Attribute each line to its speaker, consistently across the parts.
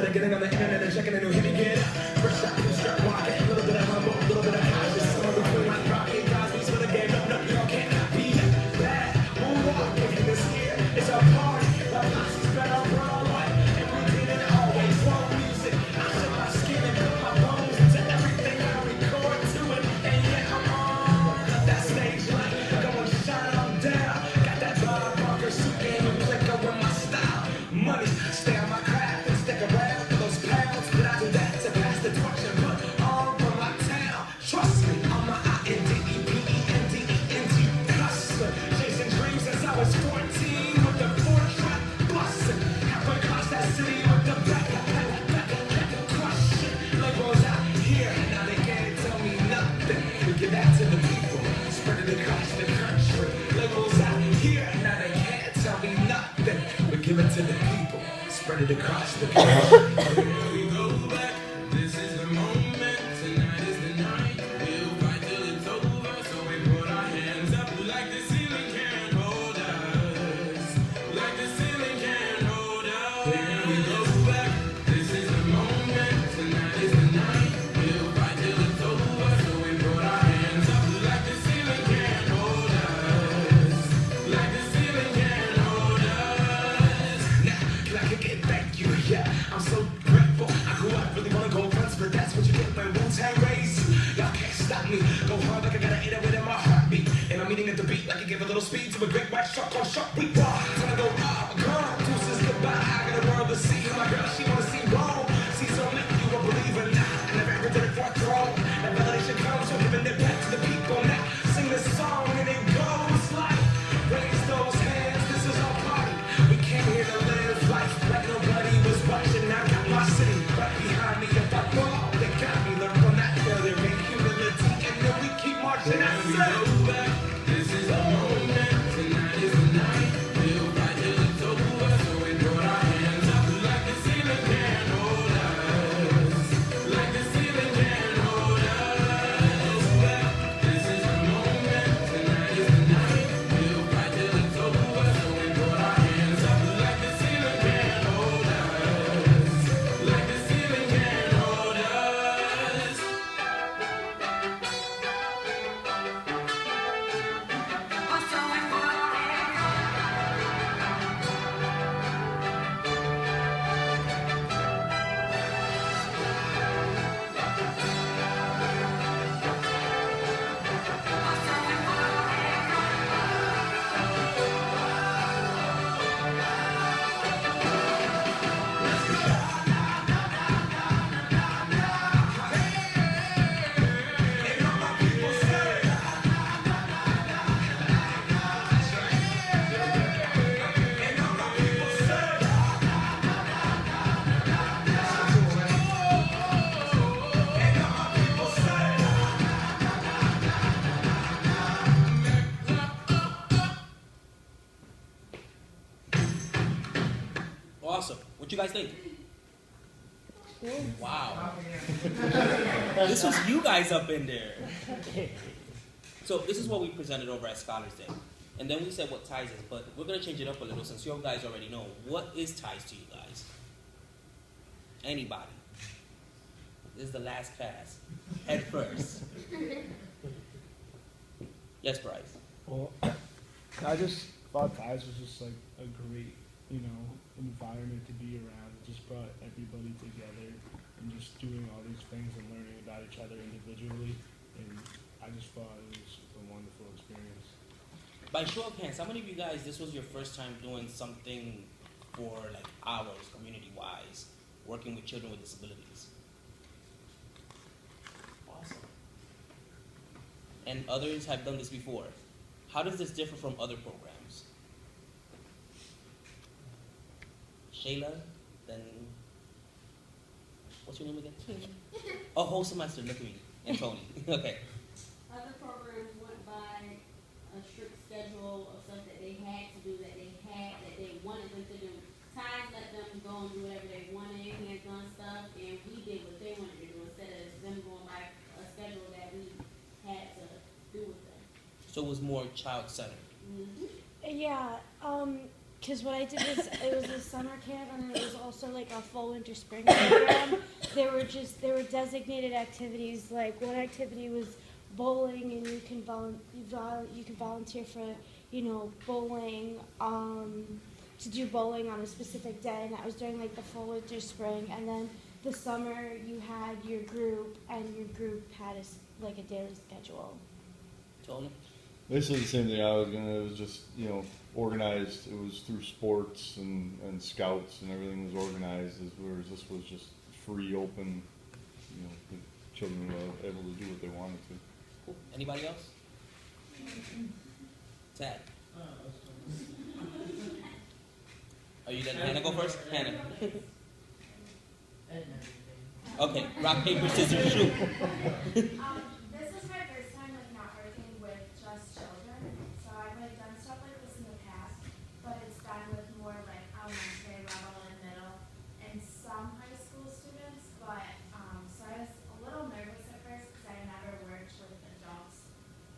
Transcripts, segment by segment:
Speaker 1: Started getting on the internet and checking a new hit and get up. First shot, start walking, a little bit of humble, a little bit of cautious. Somewhere between like Rocky and Cosby's for the game. No, y'all can't be bad. Moonwalking in this year, it's our party. My posse's been on Broadway, and we did it always. One music, I took my skin and put my bones into everything I record to it. And yeah, I'm on that stage light, going shine on down. Got that Bob Barker suit game and clicker with my style. Money, stay on my craft and stick around for those pounds. But I do that to pass the torch and put on for my town. Trust me, I'm my INDEPENDENT hustler. Chasing dreams since I was 14 with the 4-track bustin'. Halfway across that city with the back crushing. Labels out here, now they can't tell me nothing. We give that to the people, spread it across the country. Labels out here, now they can't tell me nothing. We give it to the people, spread it across the country. Here we go back, this is the moment, tonight is the night. We'll fight till it's over, so we put our hands up like the ceiling can't hold us. Like the ceiling can't hold us. Here we go back, this is the moment, tonight is the night. We'll fight till it's over, so we put our hands up like the ceiling can't hold us. Like the ceiling can't hold us. Now, can I kick it back you? Yeah, I'm so grateful. I grew up really wanna go fronts, but that's what you get when Wu-Tang raised you. Y'all can't stop me. Go hard like I gotta hit it within my heartbeat. And I'm eating at the beat like you give a little speed to a great white shark on shark. We rock. Time to go up, girl. Deuces goodbye. I got a world to see. My girl, she wanna see Rome. See, so make you a believer now. I never ever did it for a throne. And validation comes from giving it back to the people. Now sing this song and it goes like, raise those hands. This is our party. We came here to live life like nobody was watching. I got my city right behind me. If I fall, they got me. Learn from that failure and humility, and then we keep marching. I say, back. This is the moment. Tonight is the night. We'll fight till it's over. So we put our hands up like the ceiling can't hold us. Like the ceiling can't hold us. Well, this is the moment. Tonight is the night. We'll fight till it's over. So we put our hands up like the ceiling can't hold us. Like the ceiling can't hold us.
Speaker 2: Awesome. What you guys think? Wow. This was you guys up in there. So this is what we presented over at Scholars Day. And then we said what ties is, but we're going to change it up a little since you guys already know. What is ties to you guys? Anybody? This is the last pass. Head first. Yes, Bryce.
Speaker 3: Well, I just thought ties was just like a great, environment to be around. It just brought everybody together and just doing all these things and learning about each other individually. And I just thought it was a wonderful experience.
Speaker 2: By show of hands, how many of you guys, this was your first time doing something for like hours, community-wise, working with children with disabilities? Awesome. And others have done this before. How does this differ from other programs? Shayla, then, what's your name again? Oh, whole semester, look at me. And Tony, okay.
Speaker 4: Other programs went by a strict schedule of stuff that they had to do, that they wanted them to do. Ties let them go and do whatever they wanted, hands-on stuff, and we did what they wanted to do instead of them going by a schedule that we had to do with them.
Speaker 2: So it was more child-centered.
Speaker 4: Mm-hmm.
Speaker 5: Yeah, Because what I did was it was a summer camp and it was also like a fall winter spring program. There were designated activities. Like one activity was bowling, and you can volunteer for bowling to do bowling on a specific day, and that was during like the fall winter spring. And then the summer you had your group, and your group had like a daily schedule.
Speaker 2: Tony?
Speaker 6: Basically the same thing I was gonna. It was just organized. It was through sports and scouts and everything was organized. Whereas this was just free, open. The children were able to do what they wanted to.
Speaker 2: Cool. Anybody else? Tad. Are you done? Hannah, go first. Hannah. Okay. Rock, paper, scissors, shoot.
Speaker 7: This is my first time not working with just children. So I've done stuff like this in the past, but it's done with more like elementary level and middle and some high school students. But so I was a little nervous at first because I never worked with adults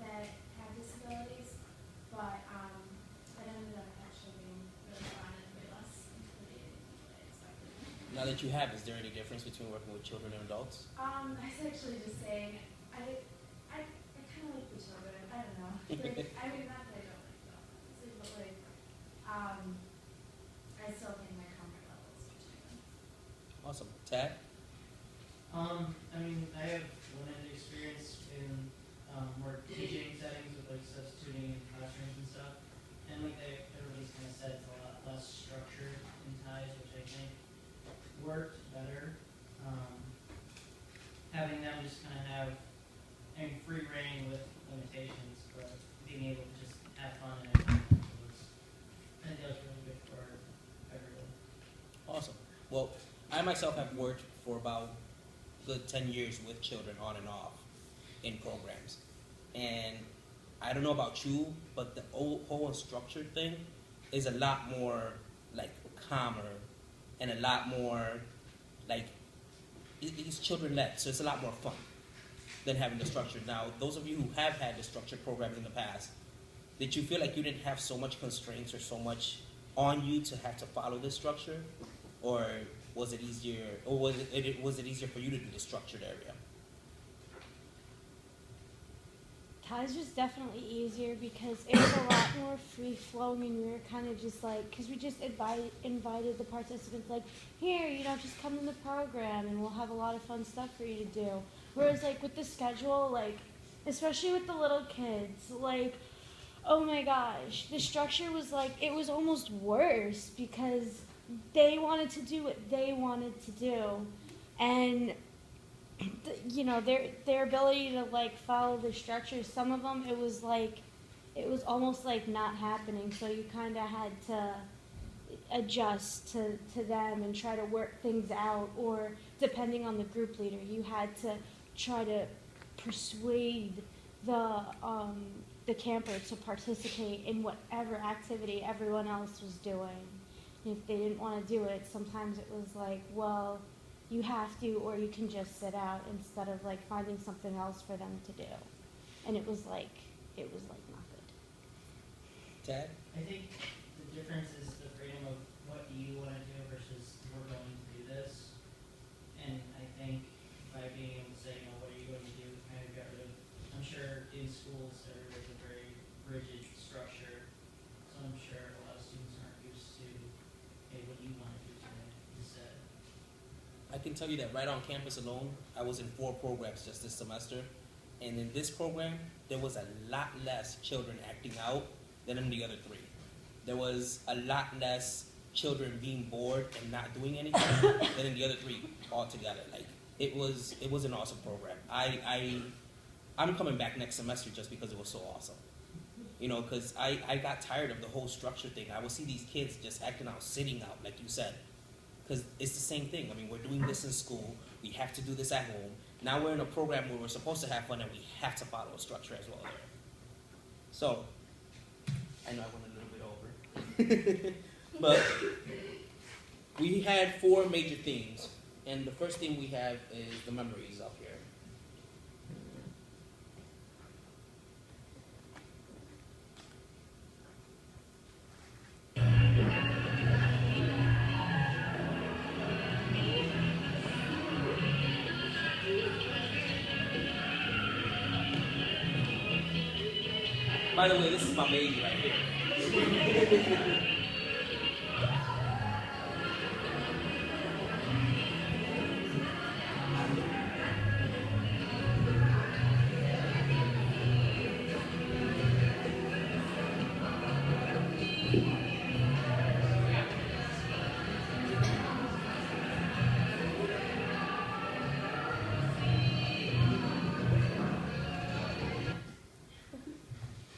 Speaker 7: that have disabilities. But it ended up actually being really fun and way less intimidating than what I expected.
Speaker 2: Now that you have, is there any difference between working with children and adults?
Speaker 7: I was actually just saying, I kind of like the children. I don't know. I mean, not that I don't like them, but like, I still think my comfort level is much higher.
Speaker 2: Awesome. Tad?
Speaker 8: I mean, I have limited experience in more teaching settings with like substituting in classrooms and stuff. And like everybody's kind of said, it's a lot less structured in ties, which I think worked better. Having them just kind of have free reign with limitations, but being able to just have fun and everything I think that was really good for everyone.
Speaker 2: Awesome. Well, I myself have worked for about a good 10 years with children on and off in programs. And I don't know about you, but the whole structured thing is a lot more like calmer and a lot more like it's children led, so it's a lot more fun than having the structure. Now, those of you who have had the structured programs in the past, did you feel like you didn't have so much constraints or so much on you to have to follow this structure, or was it easier? Or was it easier for you to do the structured area?
Speaker 5: Ties was definitely easier because it was a lot more free flowing, and we were kind of just like, because we just invited the participants, like, here, just come in the program and we'll have a lot of fun stuff for you to do. Whereas like with the schedule, like, especially with the little kids, like, oh my gosh, the structure was like, it was almost worse because they wanted to do what they wanted to do. And their ability to like follow the structure, some of them it was almost like not happening, so you kind of had to adjust to them and try to work things out, or depending on the group leader, you had to try to persuade the camper to participate in whatever activity everyone else was doing. And if they didn't want to do it, sometimes it was like, well, you have to, or you can just sit out, instead of like finding something else for them to do. And it was like not good.
Speaker 2: Tad?
Speaker 8: I think the difference is the freedom of what do you want to do versus we're going to do this. And I think by being able to say, what are you going to do, kind of got rid of, I'm sure in schools there's a very rigid structure, so I'm sure a lot of students aren't used to, hey, what do you want to do today instead?
Speaker 2: I can tell you that right on campus alone, I was in 4 programs just this semester. And in this program, there was a lot less children acting out than in the other 3. There was a lot less children being bored and not doing anything than in the other 3 altogether. Like, it was an awesome program. I'm coming back next semester just because it was so awesome. Because I got tired of the whole structure thing. I would see these kids just acting out, sitting out, like you said. Because it's the same thing. I mean, we're doing this in school. We have to do this at home. Now we're in a program where we're supposed to have fun, and we have to follow a structure as well there. So, I know I went a little bit over. But we had 4 major themes. And the first thing we have is the memories up here. By the way, this is my baby right here.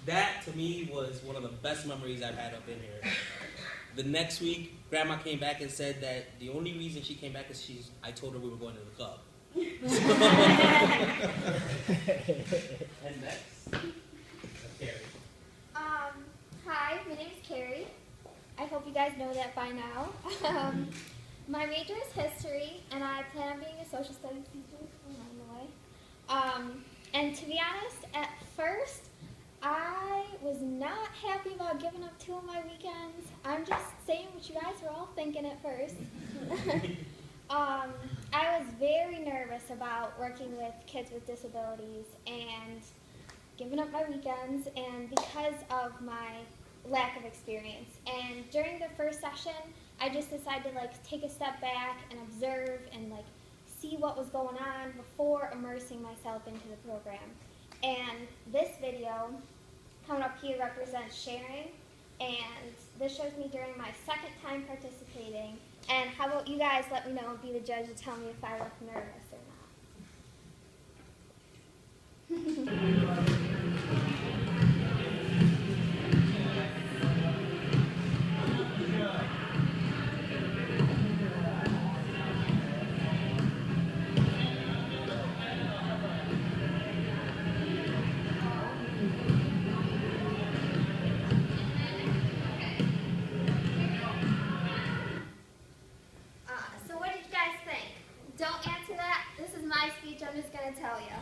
Speaker 2: That to me was one of the best memories I've had up in here. The next week, Grandma came back and said that the only reason she came back is I told her we were going to the club. And next, Carrie.
Speaker 9: Hi, my name is Carrie. I hope you guys know that by now. My major is history, and I plan on being a social studies teacher along the way. And to be honest, at first, I was not happy about giving up 2 of my weekends. I'm just saying what you guys were all thinking at first. I was very nervous about working with kids with disabilities and giving up my weekends, and because of my lack of experience. And during the first session, I just decided to take a step back and observe and see what was going on before immersing myself into the program. And this video coming up here represents sharing, and this shows me during my second time participating. And how about you guys let me know and be the judge to tell me if I look nervous or not. So what did you guys think? Don't answer that. This is my speech. I'm just going to tell you.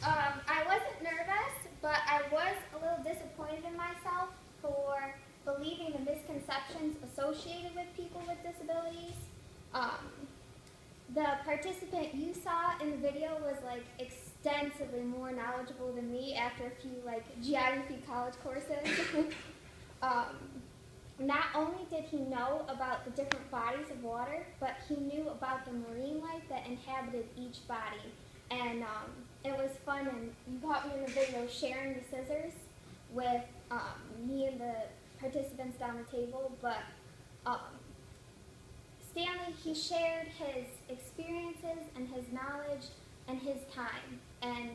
Speaker 9: I wasn't nervous, but I was a little disappointed in myself for believing the misconceptions associated with people with disabilities. The participant you saw in the video was extensively more knowledgeable than me after a few geography college courses. Not only did he know about the different bodies of water, but he knew about the marine life that inhabited each body. And it was fun, and you caught me in the video sharing the scissors with me and the participants down the table, but Stanley, he shared his experiences and his knowledge and his time, and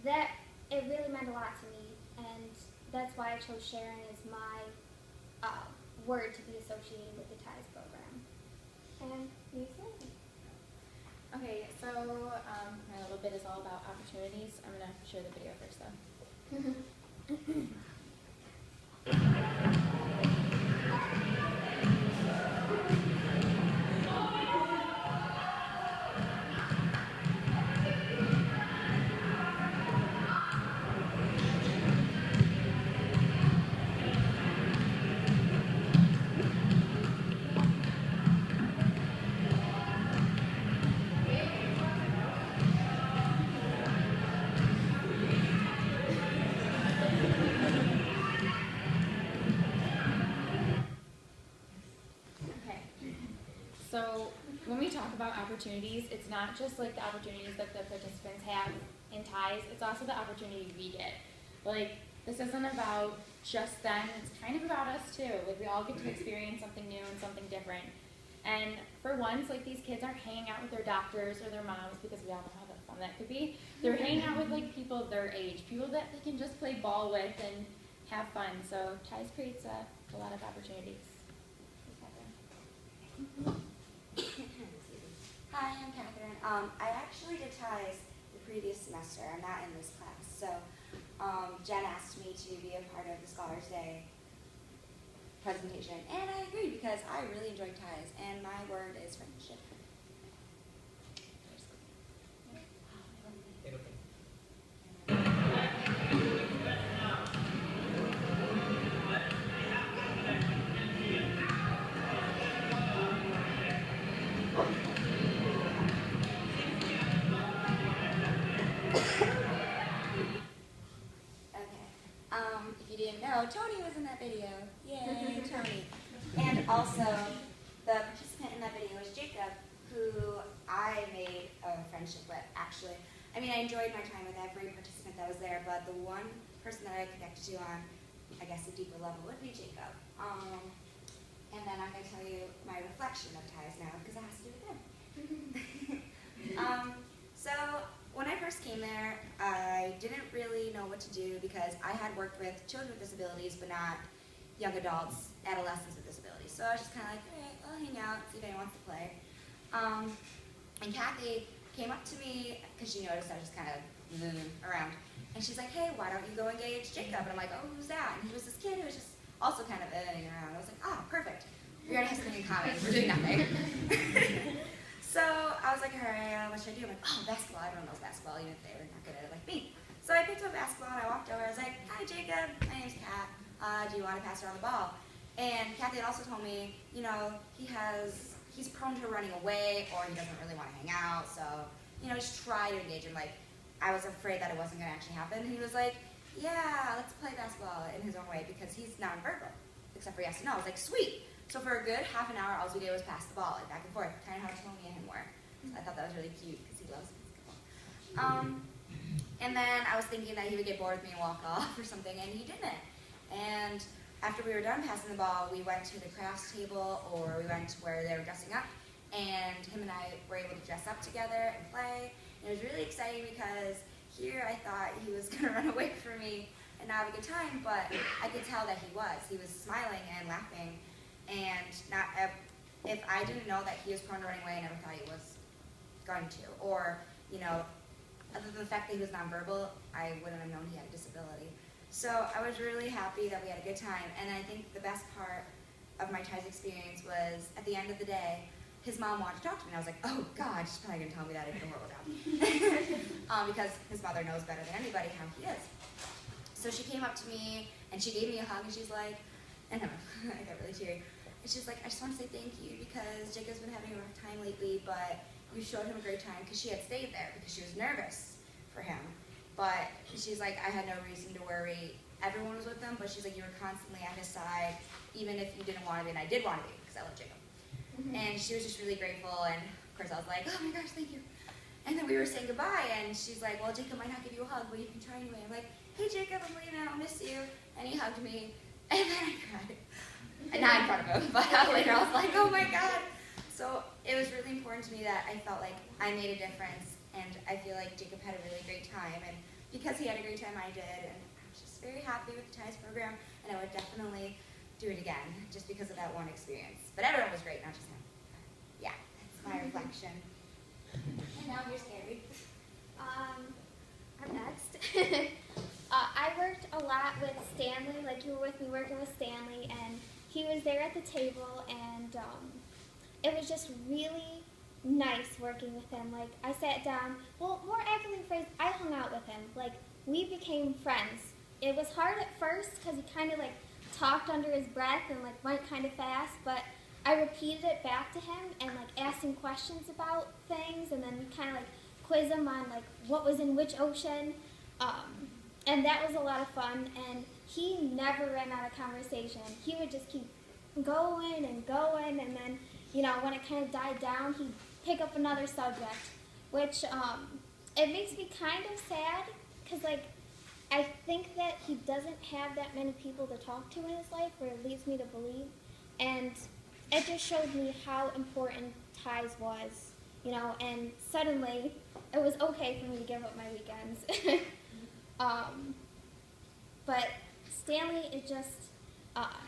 Speaker 9: that, it really meant a lot to me, and that's why I chose Sharon as my word to be associated with the TIES program. And you say?
Speaker 10: Okay, so my little bit is all about opportunities. I'm going to share the video first though. So when we talk about opportunities, it's not just the opportunities that the participants have in TIES, it's also the opportunity we get. This isn't about just them, it's kind of about us too. We all get to experience something new and something different. And for once, these kids aren't hanging out with their doctors or their moms, because we all know how fun that could be. They're hanging out with people their age, people that they can just play ball with and have fun. So TIES creates a lot of opportunities.
Speaker 11: Hi, I'm Catherine. I actually did TIES the previous semester. I'm not in this class. So Jen asked me to be a part of the Scholars Day presentation, and I agreed because I really enjoyed TIES, and my word is friendship. Tony was in that video. Yay, Tony. And also, the participant in that video was Jacob, who I made a friendship with, actually. I mean, I enjoyed my time with every participant that was there, but the one person that I connected to on, I guess, a deeper level would be Jacob. And then I'm going to tell you my reflection of ties now, because it has to do with him. So when I first came there, I didn't really know what to do because I had worked with children with disabilities, but not young adults, adolescents with disabilities. So I was just kind of like, all right, I'll hang out, see if anyone wants to play. And Kathy came up to me, because she noticed I was just kind of around, and she's like, hey, why don't you go engage Jacob? And I'm like, oh, who's that? And he was this kid who was just also kind of around. I was like, oh, perfect. We already have something in common. We're doing nothing. So I was like, all right, what should I do? I'm like, oh, basketball. Everyone knows basketball, even if they were not good at it like me. So I picked up basketball and I walked over. I was like, hi, Jacob. My name's Kat. Do you want to pass around the ball? And Kathy had also told me, you know, he's prone to running away or he doesn't really want to hang out. So, you know, just try to engage him. Like, I was afraid that it wasn't going to actually happen. And he was like, yeah, let's play basketball in his own way because he's nonverbal, except for yes and no. I was like, sweet. So for a good half an hour, all we did was pass the ball, like back and forth, kind of how Tony and him were. So I thought that was really cute because he loves basketball. And then I was thinking that he would get bored with me and walk off or something, and he didn't. And after we were done passing the ball, we went to the crafts table or we went to where they were dressing up, and him and I were able to dress up together and play. And it was really exciting because here I thought he was going to run away from me and not have a good time, but I could tell that he was. He was smiling and laughing. And not, if I didn't know that he was prone to running away, I never thought he was going to. Or, you know, other than the fact that he was nonverbal, I wouldn't have known he had a disability. So I was really happy that we had a good time. And I think the best part of my TIES experience was, at the end of the day, his mom wanted to talk to me. And I was like, oh, God, she's probably going to tell me that I did a horrible job. Because his mother knows better than anybody how he is. So she came up to me, and she gave me a hug, and she's like, and I got really teary. And she's like, I just want to say thank you because Jacob's been having a rough time lately, but you showed him a great time because she had stayed there because she was nervous for him. But she's like, I had no reason to worry. Everyone was with him, but she's like, you were constantly at his side, even if you didn't want to be, and I did want to be because I love Jacob. And she was just really grateful, and of course I was like, oh my gosh, thank you. And then we were saying goodbye, and she's like, well, Jacob might not give you a hug, but you can try anyway. I'm like, hey Jacob, I'm leaving, I'll miss you. And he hugged me, and then I cried. Not in front of him, but later I was like, oh my God. So it was really important to me that I felt like I made a difference, and I feel like Jacob had a really great time, and because he had a great time, I did, and I was just very happy with the TIES program, and I would definitely do it again, just because of that one experience. But everyone was great, not just him. Yeah, that's my reflection.
Speaker 9: And now here's Carrie. I'm next. I worked a lot with Stanley, like you were with me working with Stanley, and he was there at the table, and it was just really nice working with him. Like, I sat down, well, more accurately phrased, I hung out with him. Like, we became friends. It was hard at first, because he kind of, like, talked under his breath and, like, went kind of fast, but I repeated it back to him and, like, asked him questions about things, and then we kind of, like, quiz him on, like, what was in which ocean. And that was a lot of fun, and he never ran out of conversation. He would just keep going, and then, you know, when it kind of died down, he'd pick up another subject, which, it makes me kind of sad, because, like, I think that he doesn't have that many people to talk to in his life, or it leads me to believe, and it just showed me how important TIES was, you know, and suddenly, it was okay for me to give up my weekends. But Stanley, it just,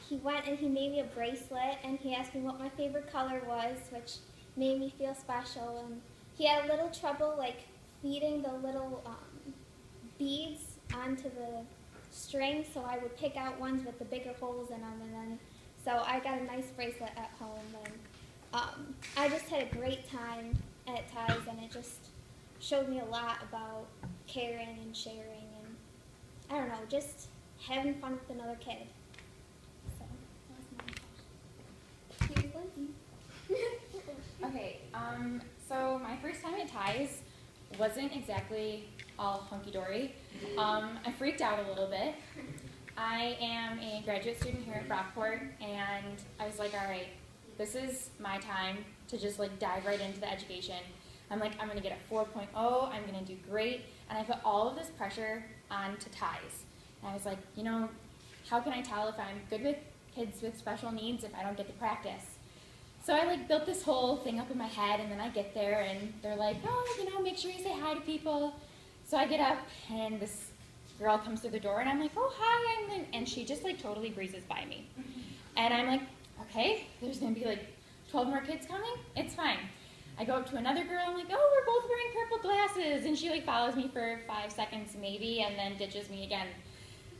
Speaker 9: he went and he made me a bracelet, and he asked me what my favorite color was, which made me feel special, and he had a little trouble, like, feeding the little beads onto the string, so I would pick out ones with the bigger holes in them, and then, so I got a nice bracelet at home, and I just had a great time at TIES, and it just showed me a lot about caring and sharing, and I don't know, just having fun with another kid. So, that was my question. Here's Lindsay.
Speaker 10: Okay, so my first time at TIES wasn't exactly all hunky-dory. I freaked out a little bit. I am a graduate student here at Brockport, and I was like, all right, this is my time to just like dive right into the education. I'm like, I'm gonna get a 4.0, I'm gonna do great, and I put all of this pressure onto ties. And I was like, you know, how can I tell if I'm good with kids with special needs if I don't get to practice? So I like built this whole thing up in my head, and then I get there and they're like, oh, you know, make sure you say hi to people. So I get up and this girl comes through the door and I'm like, oh, hi, and she just like totally breezes by me. And I'm like, okay, there's gonna be like 12 more kids coming, it's fine. I go up to another girl, I'm like, oh, we're both wearing purple glasses, and she like follows me for 5 seconds maybe and then ditches me again.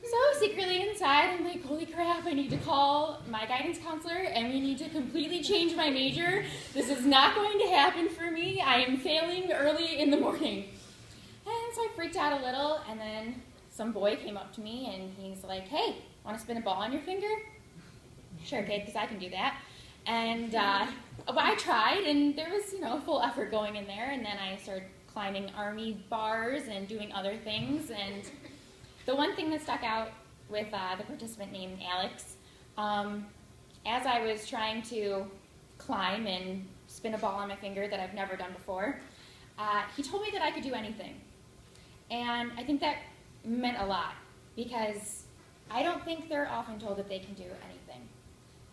Speaker 10: So secretly inside, I'm like, holy crap, I need to call my guidance counselor and we need to completely change my major. This is not going to happen for me. I am failing early in the morning. And so I freaked out a little, and then some boy came up to me and he's like, hey, want to spin a ball on your finger? Sure, kid, because I can do that. And I tried, and there was, you know, full effort going in there, and then I started climbing army bars and doing other things. And the one thing that stuck out with the participant named Alex, as I was trying to climb and spin a ball on my finger that I've never done before, he told me that I could do anything. And I think that meant a lot, because I don't think they're often told that they can do anything.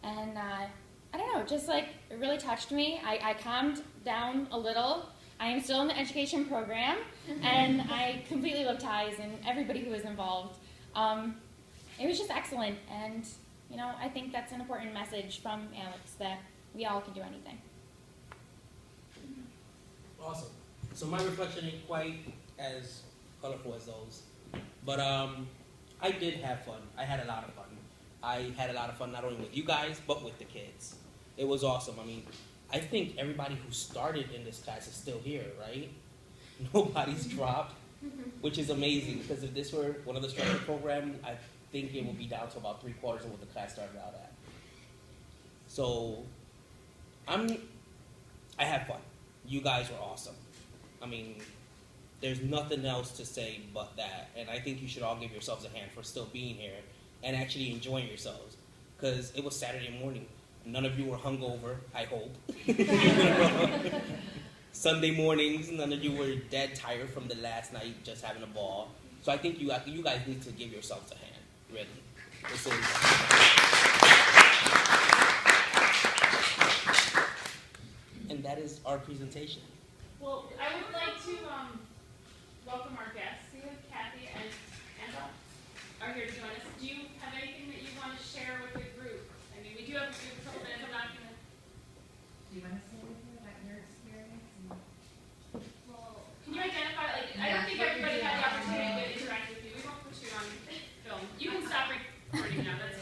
Speaker 10: And I don't know, just like it really touched me. I calmed down a little. I am still in the education program, and I completely love ties and everybody who was involved. It was just excellent, and you know, I think that's an important message from Alex, that we all can do anything.
Speaker 2: Awesome. So my reflection ain't quite as colorful as those, but I did have fun. I had a lot of fun. I had a lot of fun not only with you guys, but with the kids. It was awesome. I mean, I think everybody who started in this class is still here, right? Nobody's dropped, which is amazing, because if this were one of the structured programs, I think it would be down to about 3/4 of what the class started out at. So, I had fun. You guys were awesome. I mean, there's nothing else to say but that, and I think you should all give yourselves a hand for still being here and actually enjoying yourselves, because it was Saturday morning. None of you were hungover, I hope. Sunday mornings, none of you were dead tired from the last night just having a ball. So I think you guys need to give yourselves a hand, really. This is... And that is our presentation.
Speaker 12: Well, I would like to welcome our guests.